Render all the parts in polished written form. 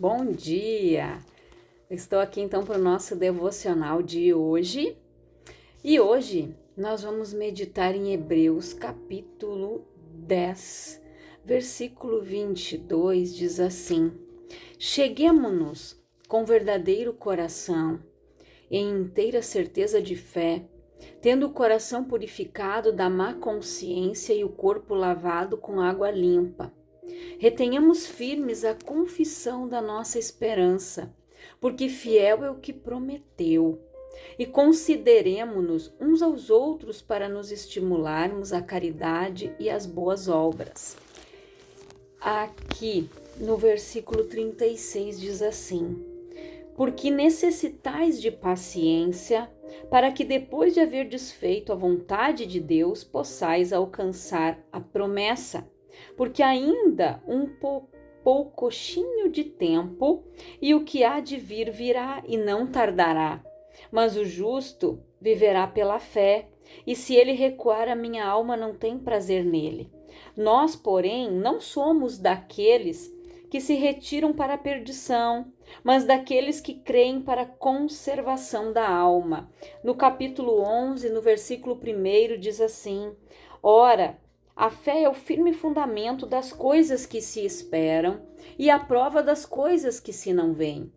Bom dia! Estou aqui então para o nosso devocional de hoje. E hoje nós vamos meditar em Hebreus capítulo 10, versículo 22, diz assim: Cheguemo-nos com verdadeiro coração, em inteira certeza de fé, tendo o coração purificado da má consciência e o corpo lavado com água limpa. Retenhamos firmes a confissão da nossa esperança, porque fiel é o que prometeu. E consideremo-nos uns aos outros para nos estimularmos à caridade e às boas obras. Aqui no versículo 36 diz assim: Porque necessitais de paciência, para que depois de haver desfeito a vontade de Deus, possais alcançar a promessa. Porque ainda um poucochinho de tempo, e o que há de vir virá e não tardará. Mas o justo viverá pela fé, e se ele recuar, a minha alma não tem prazer nele. Nós, porém, não somos daqueles que se retiram para a perdição, mas daqueles que creem para a conservação da alma. No capítulo 11, no versículo 1, diz assim: Ora, a fé é o firme fundamento das coisas que se esperam e a prova das coisas que se não veem.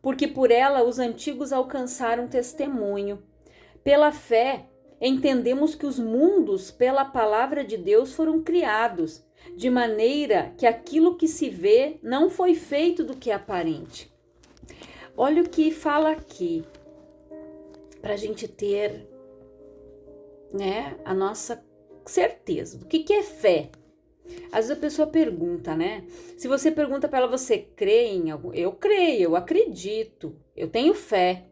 Porque por ela os antigos alcançaram testemunho. Pela fé, entendemos que os mundos, pela palavra de Deus, foram criados, de maneira que aquilo que se vê não foi feito do que é aparente. Olha o que fala aqui, para a gente ter, a nossa certeza. Do que é fé? Às vezes a pessoa pergunta, Se você pergunta para ela, você crê em algo? Eu creio, eu acredito, eu tenho fé,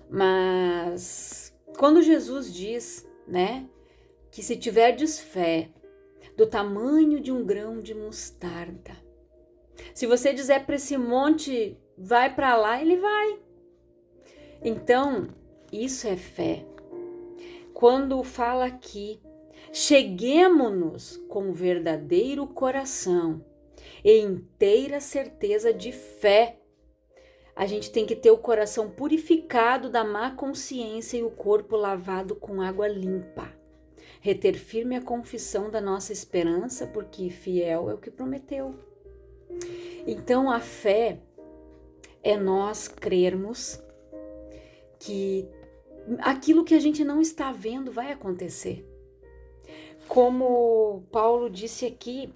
Mas quando Jesus diz, que se tiverdes fé do tamanho de um grão de mostarda, se você dizer para esse monte, vai para lá, ele vai. Então, isso é fé. Quando fala aqui, cheguemo-nos com verdadeiro coração e inteira certeza de fé. A gente tem que ter o coração purificado da má consciência e o corpo lavado com água limpa. Reter firme a confissão da nossa esperança, porque fiel é o que prometeu. Então, a fé é nós crermos que aquilo que a gente não está vendo vai acontecer. Como Paulo disse aqui,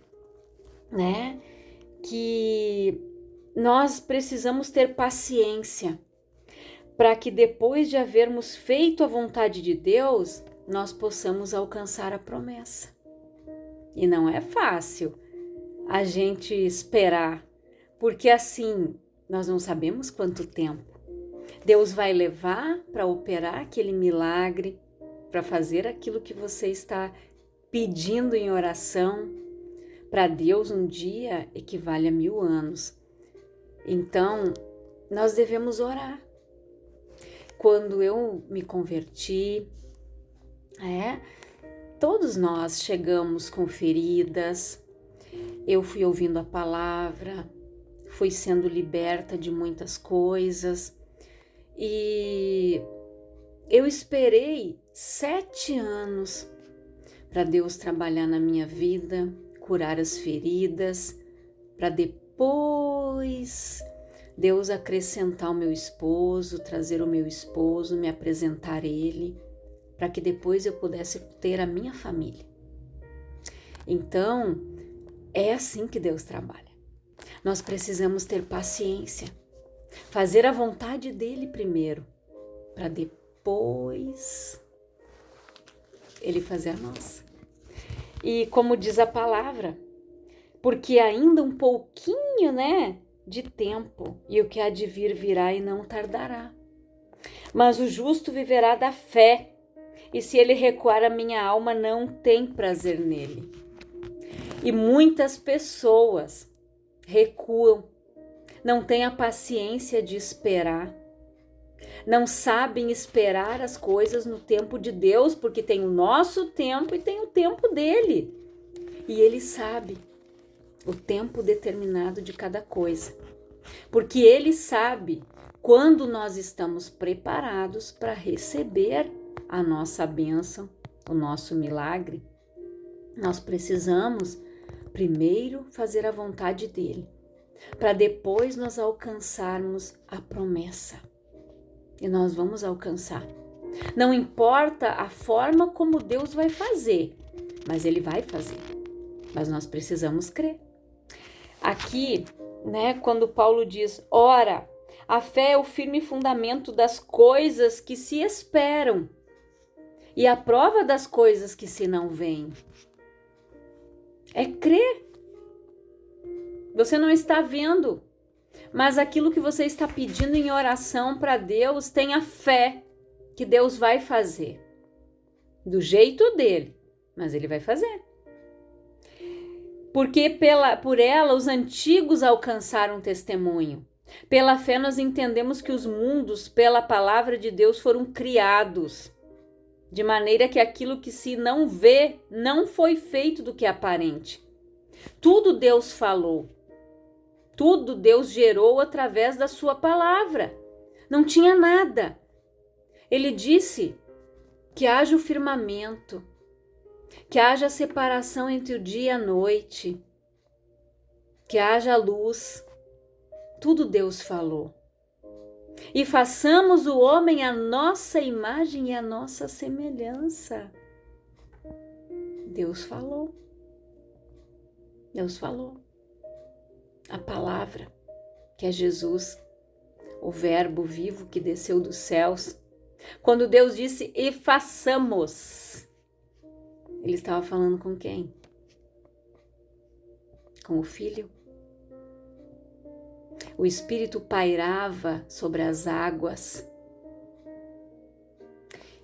que nós precisamos ter paciência para que depois de havermos feito a vontade de Deus, nós possamos alcançar a promessa. E não é fácil a gente esperar, porque assim nós não sabemos quanto tempo Deus vai levar para operar aquele milagre, para fazer aquilo que você está pedindo em oração. Para Deus, um dia equivale a 1000 anos. Então, nós devemos orar. Quando eu me converti, todos nós chegamos com feridas. Eu fui ouvindo a palavra, fui sendo liberta de muitas coisas. E eu esperei 7 anos para Deus trabalhar na minha vida, curar as feridas, para depois Deus acrescentar o meu esposo, trazer o meu esposo, me apresentar ele, para que depois eu pudesse ter a minha família. Então, é assim que Deus trabalha. Nós precisamos ter paciência, fazer a vontade dele primeiro, para depois ele fazer a nossa. E como diz a palavra, porque ainda um pouquinho, de tempo, e o que há de vir virá e não tardará. Mas o justo viverá da fé, e se ele recuar, a minha alma não tem prazer nele. E muitas pessoas recuam, não têm a paciência de esperar, não sabem esperar as coisas no tempo de Deus, porque tem o nosso tempo e tem o tempo dele. E ele sabe. o tempo determinado de cada coisa, porque Ele sabe quando nós estamos preparados para receber a nossa bênção, o nosso milagre. Nós precisamos primeiro fazer a vontade dEle, para depois nós alcançarmos a promessa. E nós vamos alcançar. Não importa a forma como Deus vai fazer, mas Ele vai fazer. Mas nós precisamos crer. Aqui, quando Paulo diz, ora, a fé é o firme fundamento das coisas que se esperam e a prova das coisas que se não veem. É crer. Você não está vendo, mas aquilo que você está pedindo em oração para Deus, tenha fé que Deus vai fazer. Do jeito dele, mas Ele vai fazer. Porque por ela os antigos alcançaram testemunho. Pela fé nós entendemos que os mundos, pela palavra de Deus, foram criados. De maneira que aquilo que se não vê, não foi feito do que é aparente. Tudo Deus falou. Tudo Deus gerou através da sua palavra. Não tinha nada. Ele disse que haja o firmamento, que haja a separação entre o dia e a noite, que haja luz. Tudo Deus falou. E façamos o homem à nossa imagem e à nossa semelhança. Deus falou. Deus falou. A palavra, que é Jesus, o verbo vivo que desceu dos céus. Quando Deus disse, e façamos, Ele estava falando com quem? Com o Filho. O Espírito pairava sobre as águas.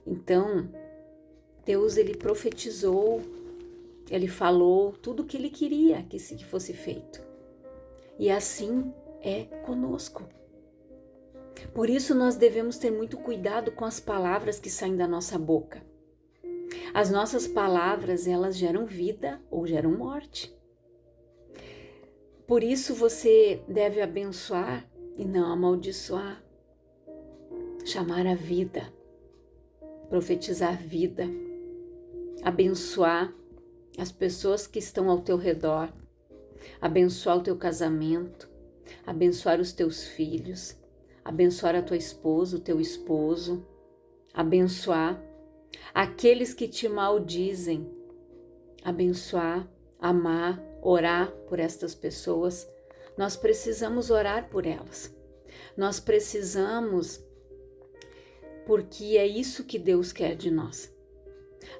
Então, Deus, Ele profetizou, Ele falou tudo o que Ele queria que fosse feito. E assim é conosco. Por isso nós devemos ter muito cuidado com as palavras que saem da nossa boca. As nossas palavras, elas geram vida ou geram morte. Por isso você deve abençoar e não amaldiçoar. Chamar a vida, profetizar vida, abençoar as pessoas que estão ao teu redor, abençoar o teu casamento, abençoar os teus filhos, abençoar a tua esposa, o teu esposo, abençoar aqueles que te maldizem, abençoar, amar, orar por estas pessoas. Nós precisamos orar por elas. Nós precisamos, porque é isso que Deus quer de nós.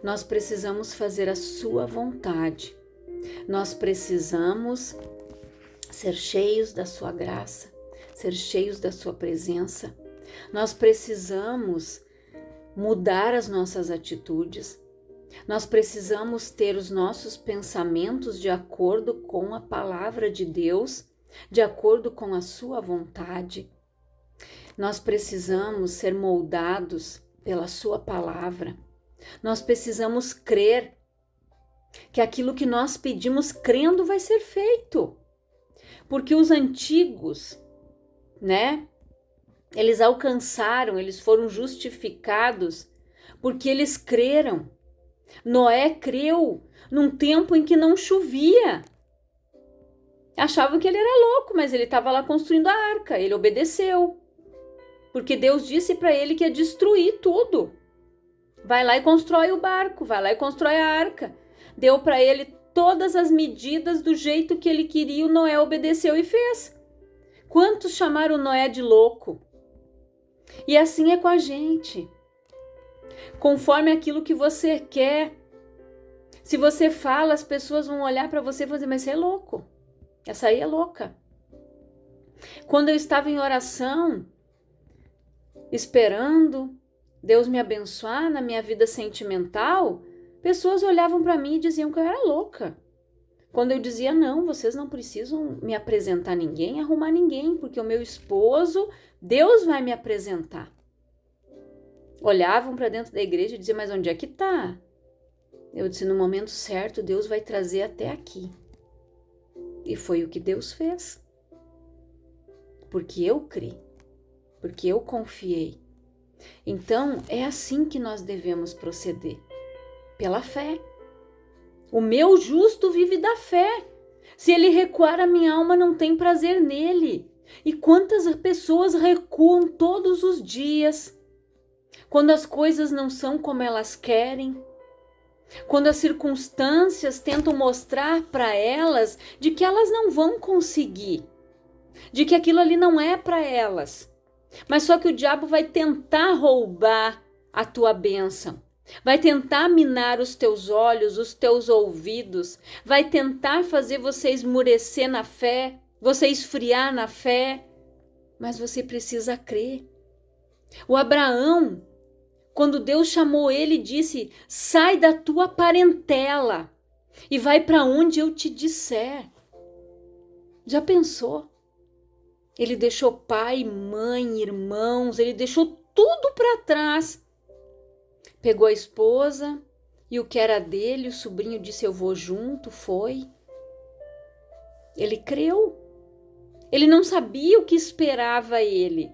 Nós precisamos fazer a sua vontade. Nós precisamos ser cheios da sua graça, ser cheios da sua presença. Nós precisamos mudar as nossas atitudes. Nós precisamos ter os nossos pensamentos de acordo com a palavra de Deus, de acordo com a sua vontade. Nós precisamos ser moldados pela sua palavra. Nós precisamos crer que aquilo que nós pedimos crendo vai ser feito. Porque os antigos, eles alcançaram, eles foram justificados porque eles creram. Noé creu num tempo em que não chovia. Achavam que ele era louco, mas ele estava lá construindo a arca, ele obedeceu. Porque Deus disse para ele que ia destruir tudo. Vai lá e constrói o barco, vai lá e constrói a arca. Deu para ele todas as medidas do jeito que ele queria, o Noé obedeceu e fez. Quantos chamaram Noé de louco? E assim é com a gente. Conforme aquilo que você quer. Se você fala, as pessoas vão olhar para você e vão dizer, mas você é louco. Essa aí é louca. Quando eu estava em oração, esperando Deus me abençoar na minha vida sentimental, pessoas olhavam para mim e diziam que eu era louca. Quando eu dizia, não, vocês não precisam me apresentar ninguém, arrumar ninguém, porque o meu esposo, Deus vai me apresentar. Olhavam para dentro da igreja e diziam, mas onde é que está? Eu disse, no momento certo, Deus vai trazer até aqui. E foi o que Deus fez. Porque eu criei, porque eu confiei. Então, é assim que nós devemos proceder, pela fé. O meu justo vive da fé. Se ele recuar, a minha alma não tem prazer nele. E quantas pessoas recuam todos os dias, quando as coisas não são como elas querem, quando as circunstâncias tentam mostrar para elas de que elas não vão conseguir, de que aquilo ali não é para elas. Mas só que o diabo vai tentar roubar a tua bênção, vai tentar minar os teus olhos, os teus ouvidos, vai tentar fazer você esmurecer na fé, você esfriar na fé, mas você precisa crer. O Abraão, quando Deus chamou ele, disse: sai da tua parentela e vai para onde eu te disser. Já pensou? Ele deixou pai, mãe, irmãos, ele deixou tudo para trás. Pegou a esposa e o que era dele, o sobrinho disse: eu vou junto, foi. Ele creu. Ele não sabia o que esperava ele,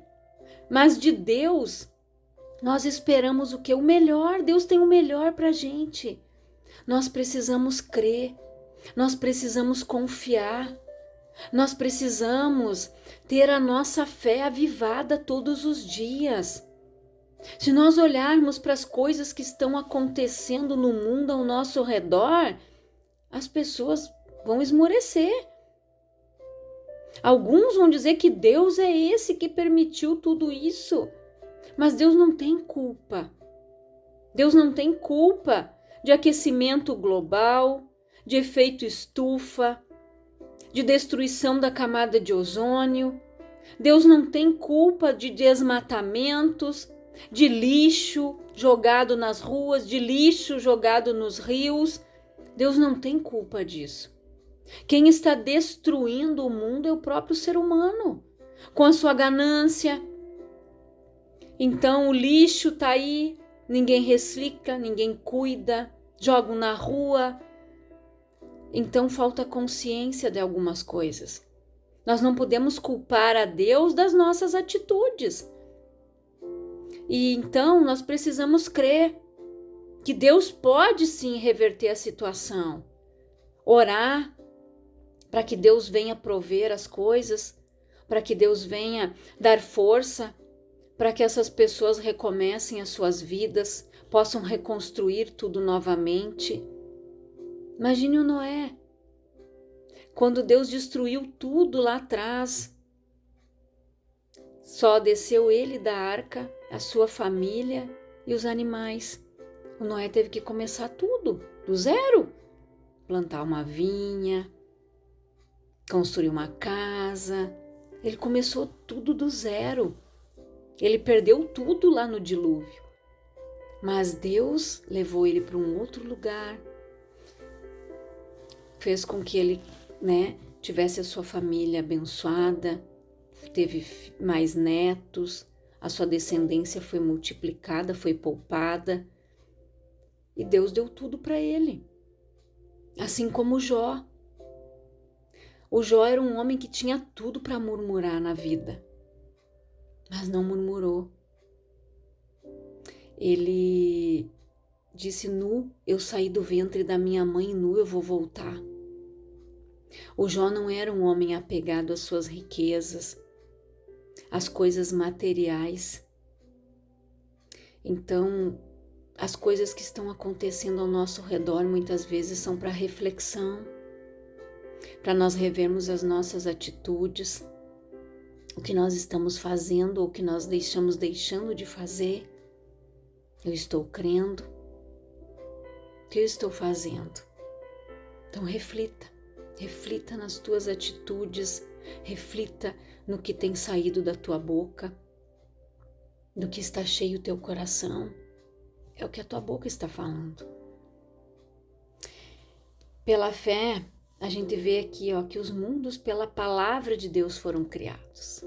mas de Deus nós esperamos o que? O melhor. Deus tem o melhor para a gente. Nós precisamos crer, nós precisamos confiar, nós precisamos ter a nossa fé avivada todos os dias. Se nós olharmos para as coisas que estão acontecendo no mundo ao nosso redor, as pessoas vão esmorecer. Alguns vão dizer que Deus é esse que permitiu tudo isso, mas Deus não tem culpa. Deus não tem culpa de aquecimento global, de efeito estufa, de destruição da camada de ozônio. Deus não tem culpa de desmatamentos, de lixo jogado nas ruas, de lixo jogado nos rios. Deus não tem culpa disso. Quem está destruindo o mundo é o próprio ser humano, com a sua ganância. Então o lixo está aí, ninguém recicla, ninguém cuida, jogam na rua. Então falta consciência de algumas coisas. Nós não podemos culpar a Deus das nossas atitudes. E então nós precisamos crer que Deus pode sim reverter a situação. Orar para que Deus venha prover as coisas, para que Deus venha dar força, para que essas pessoas recomecem as suas vidas, possam reconstruir tudo novamente. Imagine o Noé, quando Deus destruiu tudo lá atrás, só desceu ele da arca, a sua família e os animais. O Noé teve que começar tudo, do zero. Plantar uma vinha, construir uma casa. Ele começou tudo do zero. Ele perdeu tudo lá no dilúvio. Mas Deus levou ele para um outro lugar. Fez com que ele, tivesse a sua família abençoada, teve mais netos, a sua descendência foi multiplicada, foi poupada. E Deus deu tudo para ele. Assim como Jó. O Jó era um homem que tinha tudo para murmurar na vida, mas não murmurou. Ele disse: nu eu saí do ventre da minha mãe, nu eu vou voltar. O Jó não era um homem apegado às suas riquezas, às coisas materiais. Então, as coisas que estão acontecendo ao nosso redor muitas vezes são para reflexão, para nós revermos as nossas atitudes, o que nós estamos fazendo ou o que nós estamos deixando de fazer. Eu estou crendo? O que eu estou fazendo? Então reflita nas tuas atitudes, reflita no que tem saído da tua boca, do que está cheio o teu coração. É o que a tua boca está falando. Pela fé, a gente vê aqui que os mundos pela palavra de Deus foram criados.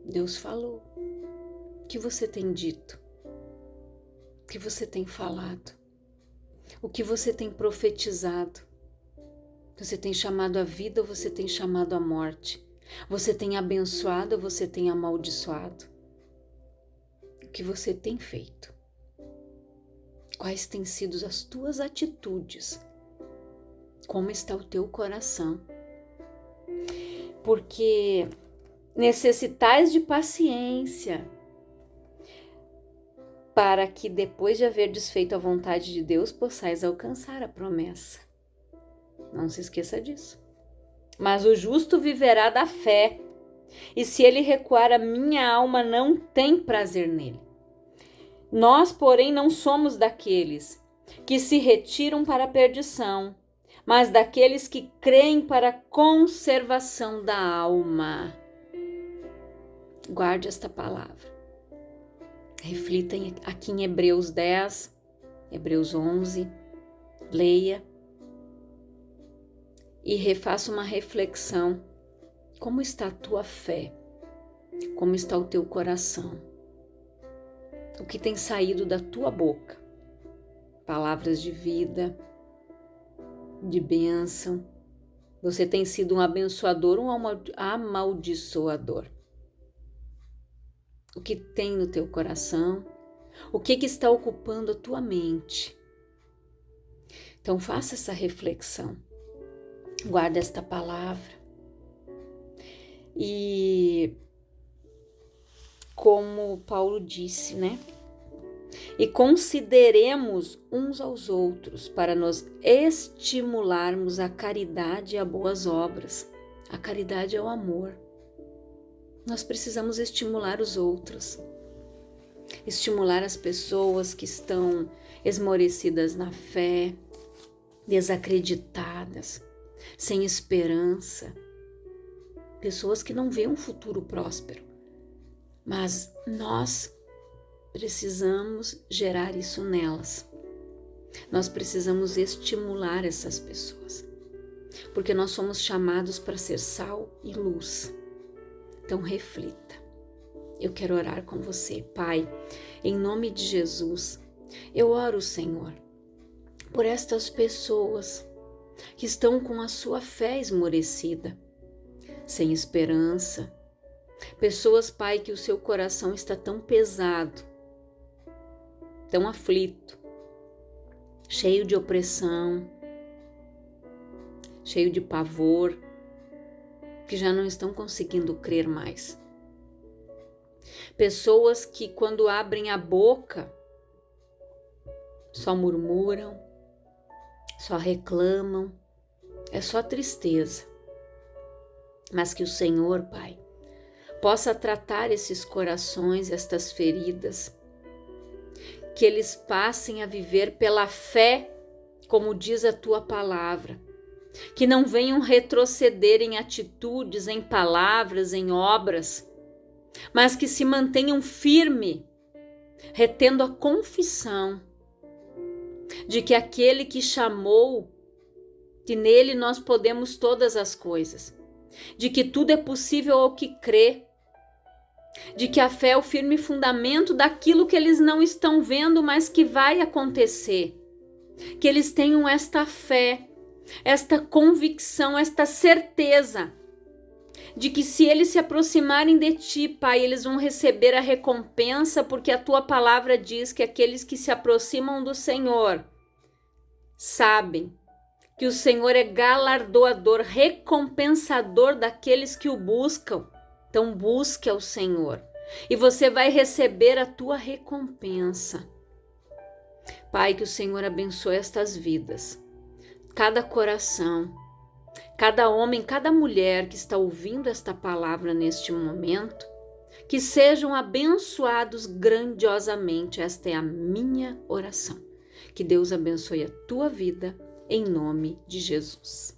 Deus falou. O que você tem dito? O que você tem falado? O que você tem profetizado? Você tem chamado a vida ou você tem chamado a morte? Você tem abençoado ou você tem amaldiçoado? O que você tem feito? Quais têm sido as tuas atitudes? Como está o teu coração? Porque necessitais de paciência para que depois de haver desfeito a vontade de Deus, possais alcançar a promessa. Não se esqueça disso. Mas o justo viverá da fé, e se ele recuar, a minha alma não tem prazer nele. Nós, porém, não somos daqueles que se retiram para a perdição, mas daqueles que creem para a conservação da alma. Guarde esta palavra. Reflita aqui em Hebreus 10, Hebreus 11, leia e refaça uma reflexão. Como está a tua fé? Como está o teu coração? O que tem saído da tua boca? Palavras de vida, de bênção. Você tem sido um abençoador ou um amaldiçoador? O que tem no teu coração? O que está ocupando a tua mente? Então faça essa reflexão. Guarda esta palavra. E como Paulo disse, né? E consideremos uns aos outros para nos estimularmos à caridade e a boas obras. A caridade é o amor. Nós precisamos estimular os outros. Estimular as pessoas que estão esmorecidas na fé, desacreditadas, sem esperança. Pessoas que não veem um futuro próspero. Mas nós precisamos gerar isso nelas. Nós precisamos estimular essas pessoas. Porque nós somos chamados para ser sal e luz. Então reflita. Eu quero orar com você, Pai, em nome de Jesus. Eu oro, Senhor, por estas pessoas que estão com a sua fé esmorecida, sem esperança. Pessoas, Pai, que o seu coração está tão pesado, tão aflito, cheio de opressão, cheio de pavor, que já não estão conseguindo crer mais. Pessoas que quando abrem a boca só murmuram, só reclamam, é só tristeza. Mas que o Senhor, Pai, possa tratar esses corações, estas feridas, que eles passem a viver pela fé, como diz a tua palavra, que não venham retroceder em atitudes, em palavras, em obras, mas que se mantenham firme, retendo a confissão de que aquele que chamou, que nele nós podemos todas as coisas, de que tudo é possível ao que crê, de que a fé é o firme fundamento daquilo que eles não estão vendo, mas que vai acontecer, que eles tenham esta fé, esta convicção, esta certeza de que se eles se aproximarem de ti, Pai, eles vão receber a recompensa, porque a tua palavra diz que aqueles que se aproximam do Senhor sabem que o Senhor é galardoador, recompensador daqueles que o buscam. Então busque ao Senhor e você vai receber a tua recompensa. Pai, que o Senhor abençoe estas vidas, cada coração, cada homem, cada mulher que está ouvindo esta palavra neste momento, que sejam abençoados grandiosamente. Esta é a minha oração. Que Deus abençoe a tua vida, em nome de Jesus.